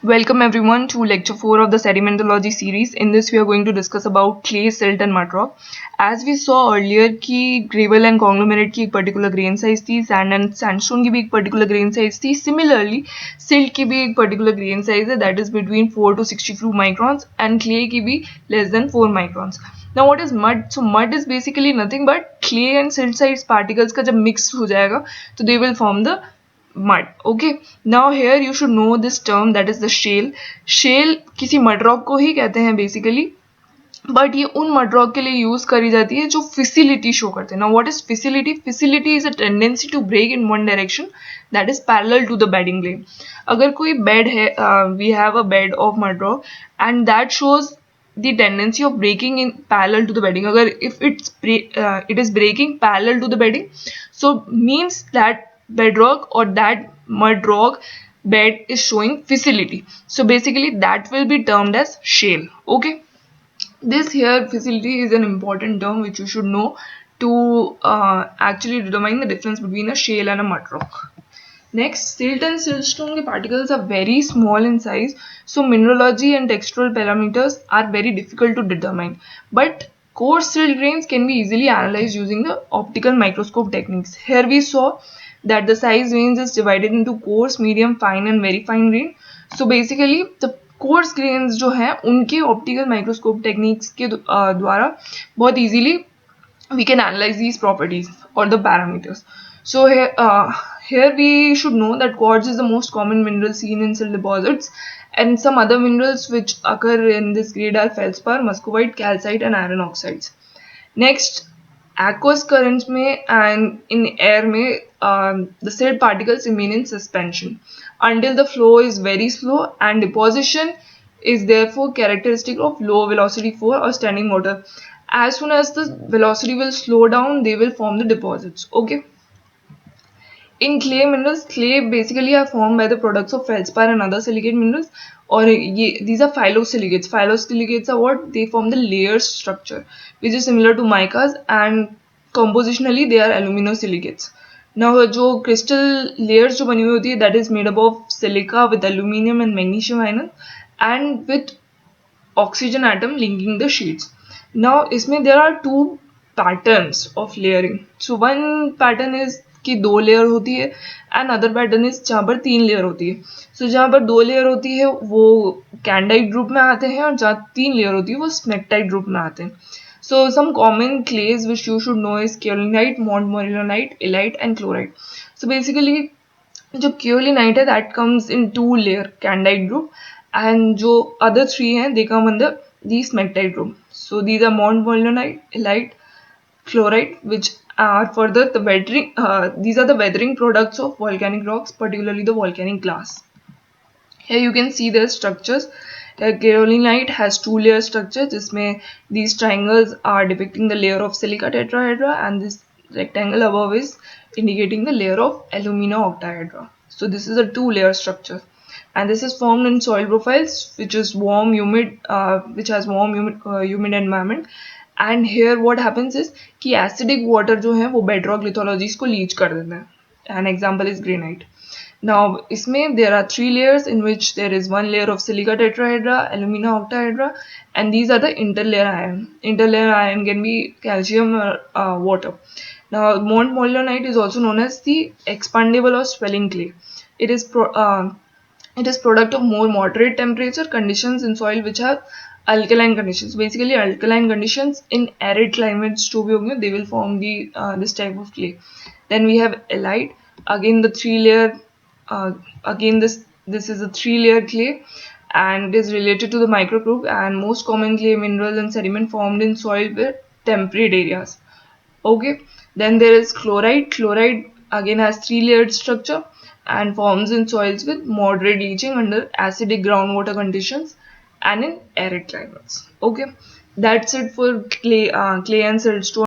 Welcome everyone to lecture 4 of the sedimentology series. In this we are going to discuss about clay, silt and mud rock. As we saw earlier कि gravel and conglomerate की एक particular grain size थी, sand and sandstone की भी एक particular grain size थी. Similarly, silt की भी एक particular grain size है, that is between 4 to 62 microns, and clay की भी less than 4 microns. Now what is mud? So mud is basically nothing but clay and silt size particles का जब mix हो जाएगा तो they will form the mud. Okay, now here you should know this term, that is the shale किसी mud rock को ही कहते हैं basically, but ये उन मड रॉक के लिए यूज करी जाती है जो फिसिलिटी शो करते हैं. Now what is fissility? Fissility is a tendency to break in one direction that is parallel to the bedding plane. अगर कोई बेड है, we have a bed of mud rock and that shows the tendency of breaking in parallel to the bedding. Agar if it is breaking parallel to the bedding, so means that bedrock or that mud rock bed is showing fissility. So basically that will be termed as shale. Okay, this here facility is an important term which you should know to actually determine the difference between a shale and a mud rock. Next, silt and siltstone के particles are very small in size, so mineralogy and textural parameters are very difficult to determine. But coarse silt grains can be easily analyzed using the optical microscope techniques. Here we saw that the size range is divided into coarse, medium, fine and very fine grain. So basically the coarse grains जो हैं उनके optical microscope techniques के द्वारा बहुत easily we can analyze these properties or the parameters. So here we should know that quartz is the most common mineral seen in silt deposits, and some other minerals which occur in this grade are feldspar, muscovite, calcite and iron oxides. Next, aqueous currents में and in air में the silt particles remain in suspension until the flow is very slow, and deposition is therefore characteristic of low velocity flow or standing water. As soon as the velocity will slow down, they will form the deposits. Okay. In clay minerals, clay basically are formed by the products of feldspar and other silicate minerals, or these are phyllosilicates. Phyllosilicates are what? They form the layer structure, which is similar to micas, and compositionally they are aluminosilicates. Now, जो crystal layers जो बनी हुई होती है, that is made up of silica with aluminium and magnesium ion, and with oxygen atom linking the sheets. Now इसमें there are two patterns of layering. So one pattern is कि दो layer होती है, एंड अदर पैटर्न इज जहाँ पर तीन layer होती है. सो जहाँ पर दो लेयर होती है वो कैंडाइट ग्रुप में आते हैं, और जहाँ तीन लेयर होती है वो स्मेक्टाइट ग्रुप में आते हैं. So some common clays which you should know is kaolinite, montmorillonite, illite and chlorite. So basically जो केओलिनाइट है that comes in two layer kandite group, and जो अदर थ्री हैं they come under the smectite group. So these are montmorillonite, illite, chlorite, which are further the weathering. These are the weathering products of volcanic rocks, particularly the volcanic glass. Here you can see their structures. Carolinite has two layer structure, जिसमें these triangles are depicting the layer of silica tetrahedra, and this rectangle above is indicating the layer of alumina octahedra. So this is a two layer structure, and this is formed in soil profiles which is warm, humid, which has warm, humid environment. And here what happens is कि acidic water जो है वो bedrock लिथोलॉजीज को Leach कर देता है. An example is granite. Now इसमें there are three layers in which there is one layer of silica tetrahedra, alumina octahedra, and these are the interlayer ion. Interlayer ion can be calcium water. Now montmorillonite is also known as the expandable or swelling clay. It is product of more moderate temperature conditions in soil which have alkaline conditions. Basically alkaline conditions in arid climates जो भी होंगे they will form the this type of clay. Then we have elite, again the three layer, again this is a three layer clay, and it is related to the microgroup, and most common clay minerals and sediment formed in soil with temperate areas. Okay, then there is chloride. Chloride again has three layered structure and forms in soils with moderate leaching under acidic groundwater conditions and in arid climates. Okay, that's it for clay and siltstone.